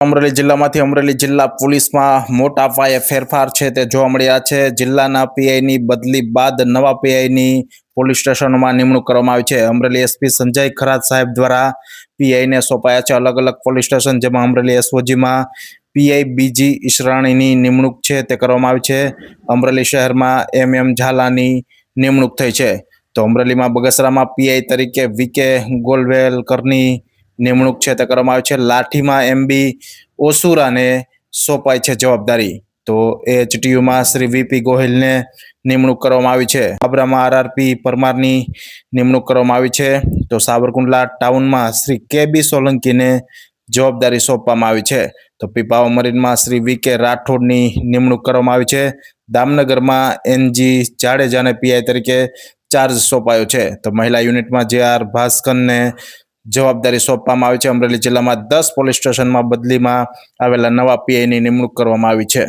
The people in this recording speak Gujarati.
અમરેલી જિલ્લામાંથી અમરેલી જિલ્લા પોલીસમાં મોટા પાયે ફેરફાર છે તે જોવા મળ્યા છે। જિલ્લાના પીઆઈની બદલી બાદ નવા પીઆઈની પોલીસ સ્ટેશનોમાં નિમણૂક કરવામાં આવી છે। અમરેલી એસપી સંજય ખરાત સાહેબ દ્વારા પીઆઈને સોંપાયા છે અલગ અલગ પોલીસ સ્ટેશન, જેમાં અમરેલી એસઓજીમાં પીઆઈ બીજી ઈશરાણીની નિમણૂક છે તે કરવામાં આવી છે। અમરેલી શહેરમાં એમ ઝાલાની નિમણૂક થઈ છે। તો અમરેલીમાં બગસરામાં પીઆઈ તરીકે વીકે ગોલવેલકરની નિમણૂક છે તે કરવામાં આવી છે। લાઠીમાં એમબી ઓસુરાને સોંપાઈ છે જવાબદારી। તો એચટીયુમાં શ્રી વીપી ગોહિલને નિમણૂક કરવામાં આવી છે। બાબરામાં આરઆરપી પરમારની નિમણૂક કરવામાં આવી છે। તો સાવરકુંડલા ટાઉનમાં શ્રી કેબી સોલંકીને જવાબદારી સોંપવામાં આવી છે। તો પીપાવા મરીનમાં શ્રી વીકે રાઠોડની નિમણૂક કરવામાં આવી છે। દામનગરમાં એનજી જાડેજાને પીઆઈ તરીકે ચાર્જ સોંપાયો છે। તો મહિલા યુનિટમાં જે.આર. ભાસ્કરને જવાબદારી સોંપવામાં આવી છે। અમરેલી જિલ્લામાં 10 પોલીસ સ્ટેશનમાં બદલીમાં આવેલા નવા પીઆઈની નિમણૂક કરવામાં આવી છે।